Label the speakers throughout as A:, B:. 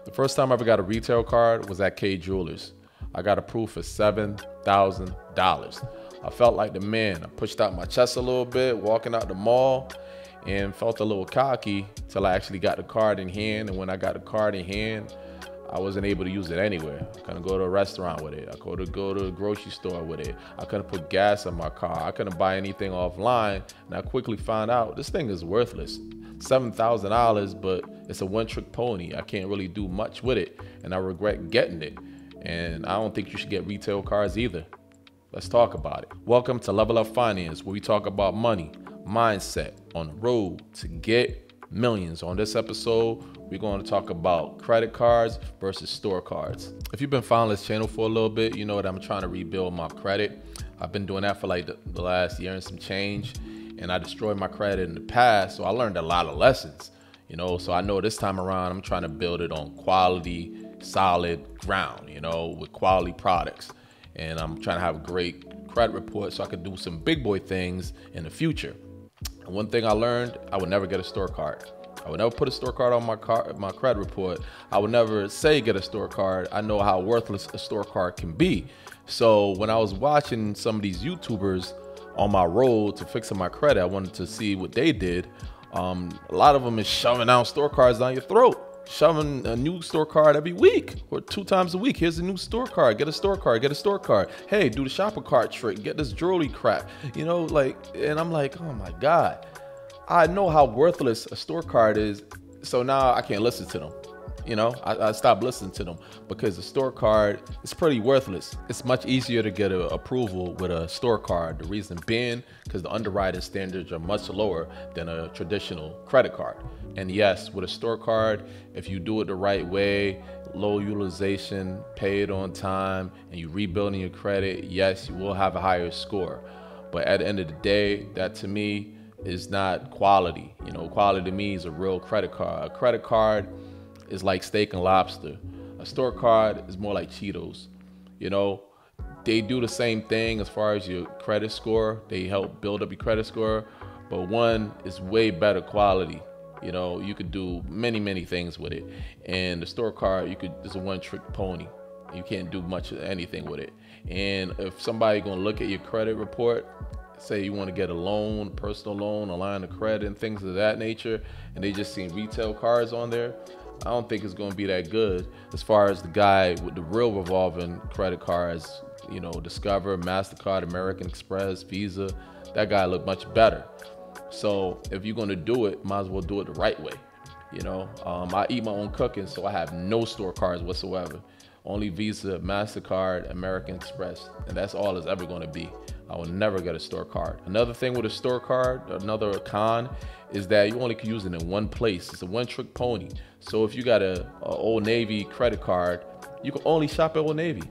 A: The first time I ever got a retail card was at K Jewelers. I got approved for $7,000. I felt like the man. I pushed out my chest a little bit, walking out the mall, and felt a little cocky till I actually got the card in hand. And when I got the card in hand, I wasn't able to use it anywhere. I couldn't go to a restaurant with it. I couldn't go to a grocery store with it. I couldn't put gas in my car. I couldn't buy anything offline. And I quickly found out this thing is worthless. $7,000, but it's a one-trick pony. I can't really do much with it, and I regret getting it. And I don't think you should get retail cards either. Let's talk about it. Welcome to Level Up Finance, where we talk about money, mindset, on the road to get millions. On this episode, we're going to talk about credit cards versus store cards. If you've been following this channel for a little bit, you know that I'm trying to rebuild my credit. I've been doing that for like the last year and some change, and I destroyed my credit in the past, so I learned a lot of lessons, you know. So I know this time around I'm trying to build it on quality, solid ground, you know, with quality products. And I'm trying to have a great credit report so I could do some big boy things in the future. And one thing I learned, I would never get a store card. I would never put a store card on my credit report. I would never say get a store card. I know how worthless a store card can be. So when I was watching some of these YouTubers on my road to fixing my credit, I wanted to see what they did. A lot of them is shoving out store cards down your throat, shoving a new store card every week or 2 times a week. Here's a new store card, get a store card, get a store card. Hey, do the shopping cart trick, get this jewelry crap, you know, like, and I'm like, oh my God, I know how worthless a store card is. So now I can't listen to them. You know, I stopped listening to them because the store card is pretty worthless. It's much easier to get an approval with a store card. The reason being because the underwriting standards are much lower than a traditional credit card. And yes, with a store card, if you do it the right way, low utilization, pay it on time, and you rebuilding your credit, yes, you will have a higher score. But at the end of the day, that to me is not quality. You know, quality to me is a real credit card. A credit card is like steak and lobster. A store card is more like Cheetos. You know, they do the same thing as far as your credit score. They help build up your credit score, but one is way better quality. You know, you could do many things with it. And the store card, it's a one-trick pony. You can't do much of anything with it. And if somebody gonna look at your credit report, say you want to get a loan, personal loan, a line of credit, and things of that nature, and they just seen retail cards on there, I don't think it's going to be that good as far as the guy with the real revolving credit cards, you know, Discover, mastercard, American Express, Visa. That guy looked much better. So if you're going to do it, might as well do it the right way. You know, I eat my own cooking, so I have no store cards whatsoever. Only Visa, mastercard, American Express, and that's all it's ever going to be. I will never get a store card. Another thing with a store card, another con, is that you only can use it in one place. It's a one-trick pony. So if you got a Old Navy credit card, you can only shop at Old Navy.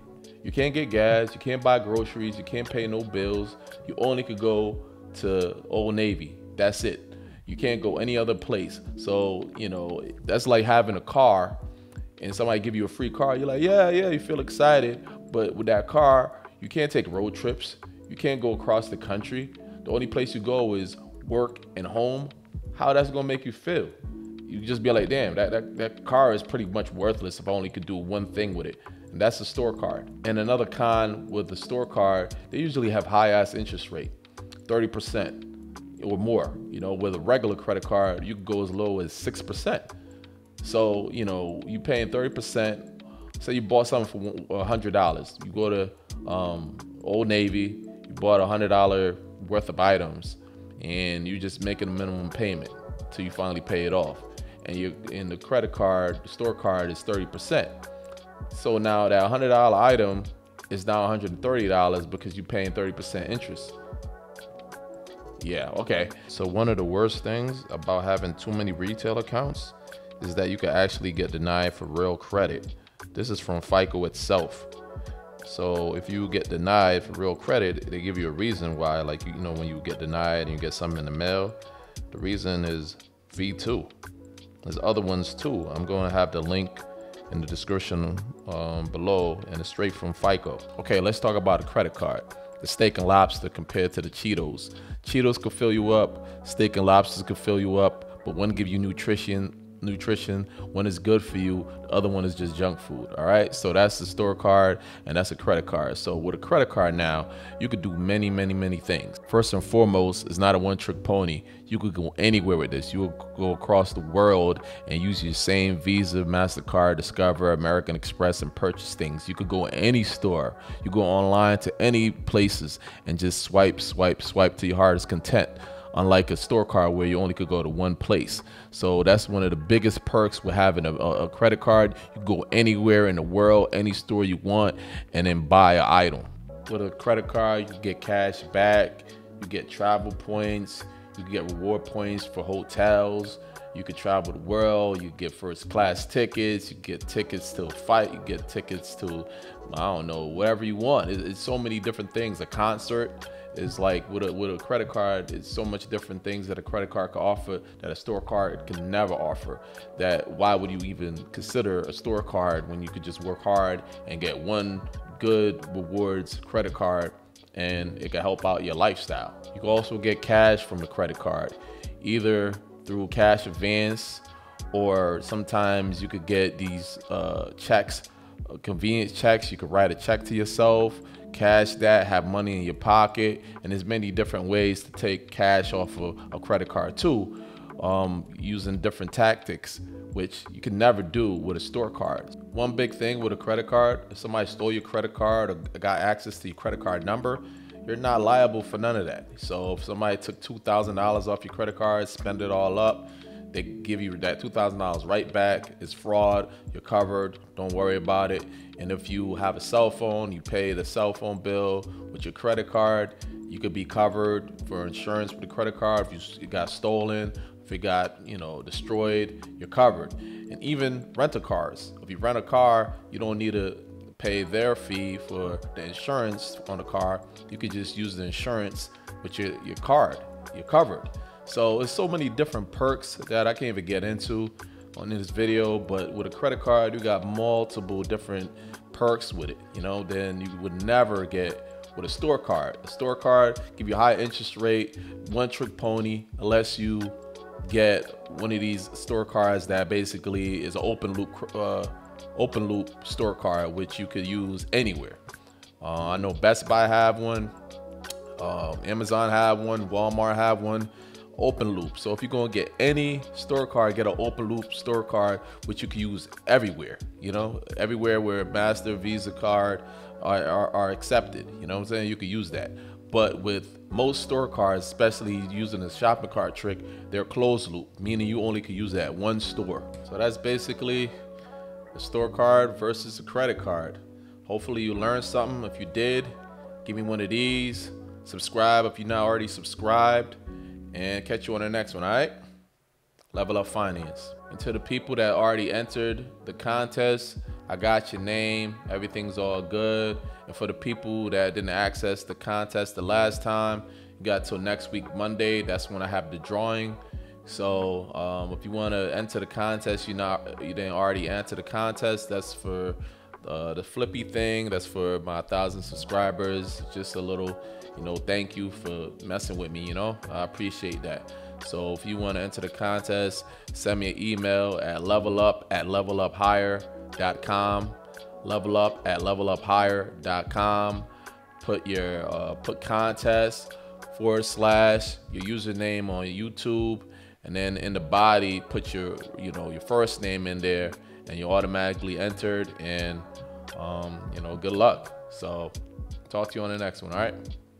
A: You can't get gas, you can't buy groceries, you can't pay no bills. You only could go to Old Navy. That's it. You can't go any other place. So, you know, that's like having a car and somebody give you a free car. You're like, yeah, you feel excited. But with that car, you can't take road trips. You can't go across the country. The only place you go is work and home. How that's gonna make you feel? You just be like, damn, that car is pretty much worthless if I only could do one thing with it. And that's a store card. And another con with the store card, they usually have high ass interest rate, 30% or more. You know, with a regular credit card, you can go as low as 6%. So, you know, you paying 30%. Say you bought something for $100. You go to Old Navy, you bought $100 worth of items, and you just making a minimum payment till you finally pay it off. And you in the credit card, the store card is 30%. So now that $100 item is now $130 because you're paying 30% interest. Yeah, okay. So one of the worst things about having too many retail accounts is that you can actually get denied for real credit. This is from Fico itself. So if you get denied for real credit, they give you a reason why. Like, you know, when you get denied and you get something in the mail, the reason is V2. There's other ones too. I'm going to have the link in the description below, and it's straight from Fico. Okay, let's talk about a credit card. The steak and lobster compared to the Cheetos. Cheetos could fill you up, steak and lobsters could fill you up, but one give you nutrition, nutrition, one is good for you, the other one is just junk food. All right, so that's the store card and that's a credit card. So with a credit card now, you could do many things. First and foremost, it's not a one-trick pony. You could go anywhere with this. You will go across the world and use your same Visa, MasterCard, Discover, American Express, and purchase things. You could go any store. You go online to any places and just swipe to your heart's content. Unlike a store card where you only could go to one place. So that's one of the biggest perks with having a credit card. You can go anywhere in the world, any store you want, and then buy an item. With a credit card, you can get cash back, you get travel points, you can get reward points for hotels, you can travel the world, you get first class tickets, you get tickets to a fight, you get tickets to, I don't know, whatever you want. It's so many different things. A concert is like with a credit card, it's so much different things that a credit card can offer that a store card can never offer. That why would you even consider a store card when you could just work hard and get one good rewards credit card and it can help out your lifestyle. You can also get cash from the credit card, either through cash advance, or sometimes you could get these checks, convenience checks. You could write a check to yourself, cash that, have money in your pocket, and there's many different ways to take cash off of a credit card too, using different tactics, which you can never do with a store card. One big thing with a credit card, if somebody stole your credit card or got access to your credit card number, you're not liable for none of that. So if somebody took $2,000 off your credit card, spend it all up, they give you that $2,000 right back. It's fraud. You're covered. Don't worry about it. And if you have a cell phone, you pay the cell phone bill with your credit card. You could be covered for insurance with the credit card. If you got stolen, if it got destroyed, you're covered. And even rental cars. If you rent a car, you don't need to pay their fee for the insurance on the car. You could just use the insurance with your card. You're covered. So it's so many different perks that I can't even get into on this video, but with a credit card, you got multiple different perks with it, than you would never get with a store card. A store card give you a high interest rate, one trick pony, unless you get one of these store cards that basically is an open loop store card, which you could use anywhere. I know Best Buy have one, Amazon have one, Walmart have one. Open loop. So if you're gonna get any store card, get an open loop store card, which you can use everywhere. Everywhere where Master, Visa card are accepted. You know what I'm saying? You can use that. But with most store cards, especially using the shopping cart trick, they're closed loop, meaning you only can use that at one store. So that's basically a store card versus a credit card. Hopefully you learned something. If you did, give me one of these. Subscribe if you're not already subscribed. And catch you on the next one, all right? Level Up Finance. And to the people that already entered the contest, I got your name. Everything's all good. And for the people that didn't access the contest the last time, you got till next week, Monday. That's when I have the drawing. So if you want to enter the contest, you didn't already enter the contest. That's for the flippy thing. That's for my 1,000 subscribers. Just a little thank you for messing with me, I appreciate that. So if you want to enter the contest, send me an email at levelup@leveluphigher.com, levelup@leveluphigher.com. Put contest / your username on YouTube, and then in the body put your first name in there, and you're automatically entered. And good luck. So talk to you on the next one, all right?